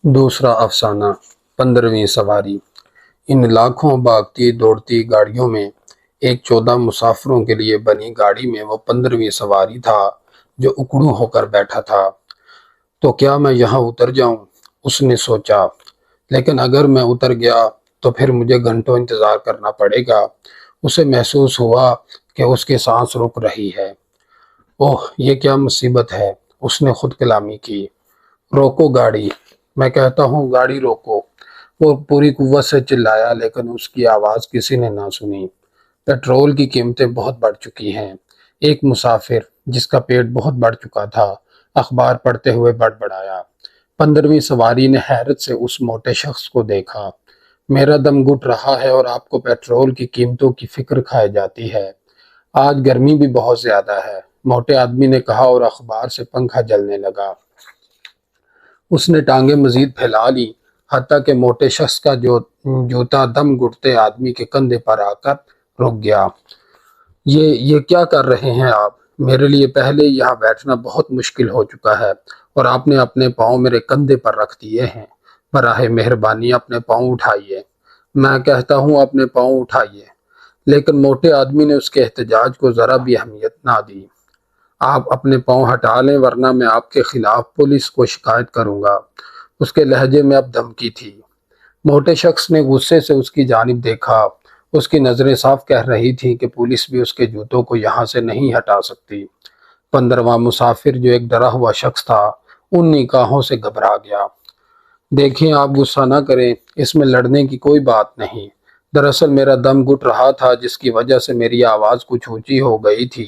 دوسرا افسانہ 15ویں سواری۔ ان لاکھوں بھاگتی دوڑتی گاڑیوں میں ایک 14 مسافروں کے لیے بنی گاڑی میں وہ 15ویں سواری تھا جو اکڑو ہو کر بیٹھا تھا۔ تو کیا میں یہاں اتر جاؤں؟ اس نے سوچا، لیکن اگر میں اتر گیا تو پھر مجھے گھنٹوں انتظار کرنا پڑے گا۔ اسے محسوس ہوا کہ اس کی سانس رک رہی ہے۔ اوہ، یہ کیا مصیبت ہے! اس نے خود کلامی کی۔ روکو گاڑی! میں کہتا ہوں گاڑی روکو! وہ پوری قوت سے چلایا، لیکن اس کی آواز کسی نے نہ سنی۔ پیٹرول کی قیمتیں بہت بڑھ چکی ہیں۔ ایک مسافر جس کا پیٹ بہت بڑھ چکا تھا اخبار پڑھتے ہوئے بڑبڑایا۔ 15ویں سواری نے حیرت سے اس موٹے شخص کو دیکھا۔ میرا دم گھٹ رہا ہے اور آپ کو پیٹرول کی قیمتوں کی فکر کھائے جاتی ہے۔ آج گرمی بھی بہت زیادہ ہے، موٹے آدمی نے کہا اور اخبار سے پنکھا جلنے لگا۔ اس نے ٹانگیں مزید پھیلا لی، حتیٰ کہ موٹے شخص کا جوتا دم گھٹتے آدمی کے کندھے پر آ کر رک گیا۔ یہ کیا کر رہے ہیں آپ؟ میرے لیے پہلے یہاں بیٹھنا بہت مشکل ہو چکا ہے اور آپ نے اپنے پاؤں میرے کندھے پر رکھ دیے ہیں۔ براہ مہربانی اپنے پاؤں اٹھائیے۔ میں کہتا ہوں اپنے پاؤں اٹھائیے۔ لیکن موٹے آدمی نے اس کے احتجاج کو ذرا بھی اہمیت نہ دی۔ آپ اپنے پاؤں ہٹا لیں ورنہ میں آپ کے خلاف پولیس کو شکایت کروں گا۔ اس کے لہجے میں اب دھمکی تھی۔ موٹے شخص نے غصے سے اس کی جانب دیکھا۔ اس کی نظریں صاف کہہ رہی تھیں کہ پولیس بھی اس کے جوتوں کو یہاں سے نہیں ہٹا سکتی۔ 15واں مسافر جو ایک ڈرا ہوا شخص تھا ان نگاہوں سے گھبرا گیا۔ دیکھیں، آپ غصہ نہ کریں، اس میں لڑنے کی کوئی بات نہیں۔ دراصل میرا دم گھٹ رہا تھا جس کی وجہ سے میری آواز کچھ اونچی ہو گئی تھی۔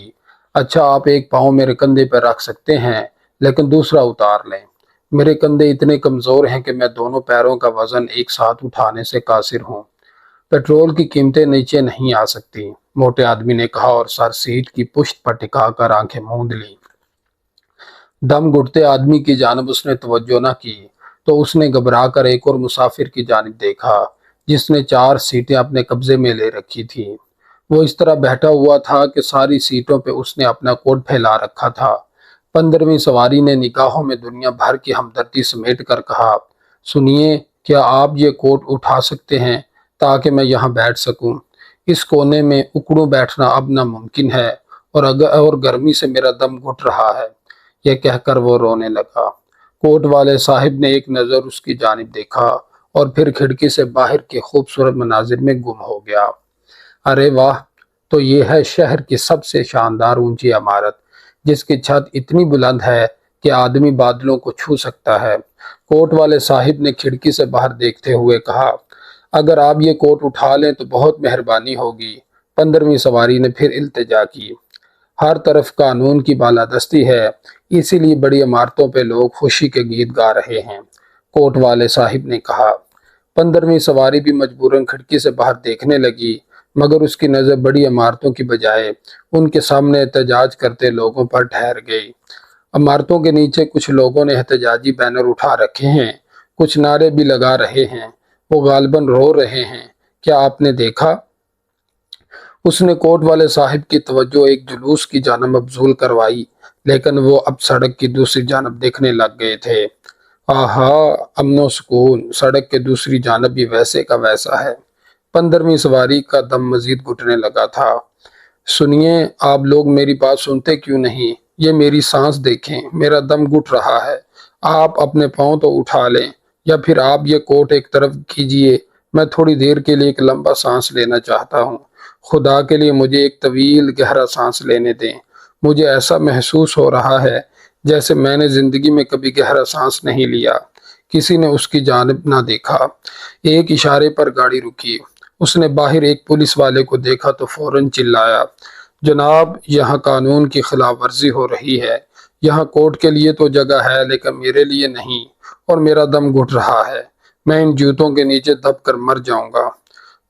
اچھا، آپ ایک پاؤں میرے کندھے پر رکھ سکتے ہیں لیکن دوسرا اتار لیں۔ میرے کندھے اتنے کمزور ہیں کہ میں دونوں پیروں کا وزن ایک ساتھ اٹھانے سے قاصر ہوں۔ پیٹرول کی قیمتیں نیچے نہیں آ سکتی، موٹے آدمی نے کہا اور سر سیٹ کی پشت پر ٹکا کر آنکھیں موند لیں۔ دم گھٹتے آدمی کی جانب اس نے توجہ نہ کی تو اس نے گھبرا کر ایک اور مسافر کی جانب دیکھا جس نے 4 سیٹیں اپنے قبضے میں لے رکھی تھیں۔ وہ اس طرح بیٹھا ہوا تھا کہ ساری سیٹوں پہ اس نے اپنا کوٹ پھیلا رکھا تھا۔ 15ویں سواری نے نگاہوں میں دنیا بھر کی ہمدردی سمیٹ کر کہا، سنیے، کیا آپ یہ کوٹ اٹھا سکتے ہیں تاکہ میں یہاں بیٹھ سکوں؟ اس کونے میں اکڑوں بیٹھنا اب ناممکن ہے اور گرمی سے میرا دم گھٹ رہا ہے۔ یہ کہہ کر وہ رونے لگا۔ کوٹ والے صاحب نے ایک نظر اس کی جانب دیکھا اور پھر کھڑکی سے باہر کے خوبصورت مناظر میں گم ہو گیا۔ ارے واہ! تو یہ ہے شہر کی سب سے شاندار اونچی عمارت جس کی چھت اتنی بلند ہے کہ آدمی بادلوں کو چھو سکتا ہے۔ کوٹ والے صاحب نے کھڑکی سے باہر دیکھتے ہوئے کہا، اگر آپ یہ کوٹ اٹھا لیں تو بہت مہربانی ہوگی۔ 15ویں سواری نے پھر التجا کی۔ ہر طرف قانون کی بالادستی ہے، اسی لیے بڑی عمارتوں پہ لوگ خوشی کے گیت گا رہے ہیں، کوٹ والے صاحب نے کہا۔ 15ویں سواری بھی مجبوراً کھڑکی سے باہر دیکھنے لگی، مگر اس کی نظر بڑی عمارتوں کی بجائے ان کے سامنے احتجاج کرتے لوگوں پر ٹھہر گئی۔ عمارتوں کے نیچے کچھ لوگوں نے احتجاجی بینر اٹھا رکھے ہیں، کچھ نعرے بھی لگا رہے ہیں، وہ غالباً رو رہے ہیں۔ کیا آپ نے دیکھا؟ اس نے کوٹ والے صاحب کی توجہ ایک جلوس کی جانب مبذول کروائی، لیکن وہ اب سڑک کی دوسری جانب دیکھنے لگ گئے تھے۔ آہا، امن و سکون! سڑک کے دوسری جانب بھی ویسے کا ویسا ہے۔ 15ویں سواری کا دم مزید گھٹنے لگا تھا۔ سنیے، آپ لوگ میری بات سنتے کیوں نہیں؟ یہ میری سانس دیکھیں، میرا دم گھٹ رہا ہے۔ آپ اپنے پاؤں تو اٹھا لیں، یا پھر آپ یہ کوٹ ایک طرف کیجئے۔ میں تھوڑی دیر کے لیے ایک لمبا سانس لینا چاہتا ہوں۔ خدا کے لیے مجھے ایک طویل گہرا سانس لینے دیں۔ مجھے ایسا محسوس ہو رہا ہے جیسے میں نے زندگی میں کبھی گہرا سانس نہیں لیا۔ کسی نے اس کی جانب نہ دیکھا۔ ایک اشارے پر گاڑی رکی۔ اس نے باہر ایک پولیس والے کو دیکھا تو فوراً چلایا، جناب، یہاں قانون کی خلاف ورزی ہو رہی ہے۔ یہاں کوٹ کے لیے تو جگہ ہے لیکن میرے لیے نہیں، اور میرا دم گھٹ رہا ہے۔ میں ان جوتوں کے نیچے دب کر مر جاؤں گا۔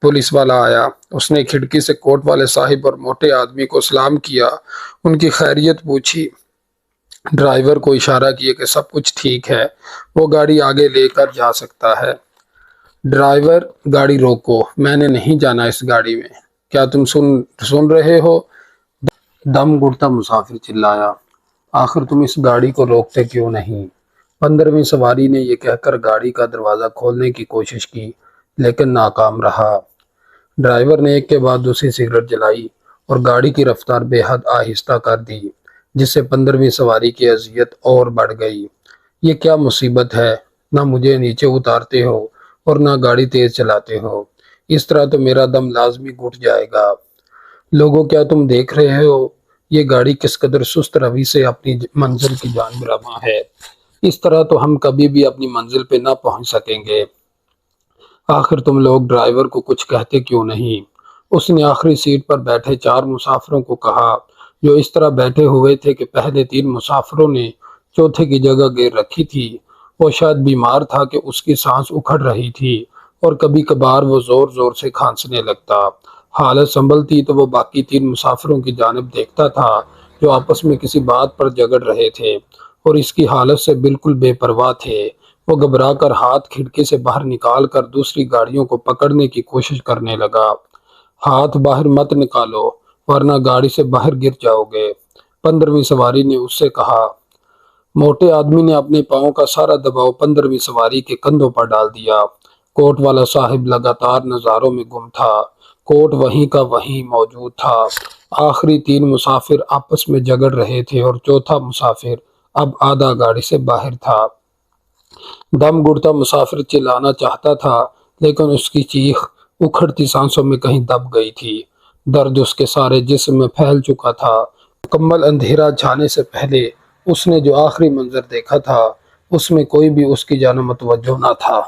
پولیس والا آیا۔ اس نے کھڑکی سے کوٹ والے صاحب اور موٹے آدمی کو سلام کیا، ان کی خیریت پوچھی۔ ڈرائیور کو اشارہ کیا کہ سب کچھ ٹھیک ہے، وہ گاڑی آگے لے کر جا سکتا ہے۔ ڈرائیور، گاڑی روکو، میں نے نہیں جانا اس گاڑی میں۔ کیا تم سن رہے ہو؟ دم گھٹتا مسافر چلایا، آخر تم اس گاڑی کو روکتے کیوں نہیں؟ 15ویں سواری نے یہ کہہ کر گاڑی کا دروازہ کھولنے کی کوشش کی لیکن ناکام رہا۔ ڈرائیور نے ایک کے بعد دوسری سگریٹ جلائی اور گاڑی کی رفتار بے حد آہستہ کر دی، جس سے 15ویں سواری کی اذیت اور بڑھ گئی۔ یہ کیا مصیبت ہے، نہ مجھے نیچے اتارتے ہو اور نہ گاڑی تیز چلاتے ہو، اس طرح تو میرا دم لازمی گھٹ جائے گا۔ لوگوں، کیا تم دیکھ رہے ہو یہ گاڑی کس قدر سست روی سے اپنی منزل کی جانب رواں ہے؟ اس طرح تو ہم کبھی بھی اپنی منزل پہ نہ پہنچ سکیں گے۔ آخر تم لوگ ڈرائیور کو کچھ کہتے کیوں نہیں؟ اس نے آخری سیٹ پر بیٹھے 4 مسافروں کو کہا، جو اس طرح بیٹھے ہوئے تھے کہ پہلے 3 مسافروں نے چوتھے کی جگہ گیر رکھی تھی۔ وہ شاید بیمار تھا کہ اس کی سانس اکھڑ رہی تھی اور کبھی کبھار وہ زور زور سے کھانسنے لگتا۔ حالت سنبھلتی تو وہ باقی 3 مسافروں کی جانب دیکھتا تھا جو آپس میں کسی بات پر جھگڑ رہے تھے اور اس کی حالت سے بالکل بے پرواہ تھے۔ وہ گھبرا کر ہاتھ کھڑکی سے باہر نکال کر دوسری گاڑیوں کو پکڑنے کی کوشش کرنے لگا۔ ہاتھ باہر مت نکالو ورنہ گاڑی سے باہر گر جاؤ گے، 15ویں سواری نے اس سے کہا۔ موٹے آدمی نے اپنے پاؤں کا سارا دباؤ 15ویں سواری کے کندھوں پر ڈال دیا۔ کوٹ والا صاحب لگاتار نظاروں میں گم تھا۔ کوٹ وہیں کا وہیں موجود تھا۔ آخری 3 مسافر آپس میں جھگڑ رہے تھے اور چوتھا مسافر اب آدھا گاڑی سے باہر تھا۔ دم گھٹتا مسافر چلانا چاہتا تھا لیکن اس کی چیخ اکھڑتی سانسوں میں کہیں دب گئی تھی۔ درد اس کے سارے جسم میں پھیل چکا تھا۔ مکمل اندھیرا چھانے سے پہلے اس نے جو آخری منظر دیکھا تھا اس میں کوئی بھی اس کی جانب متوجہ نہ تھا۔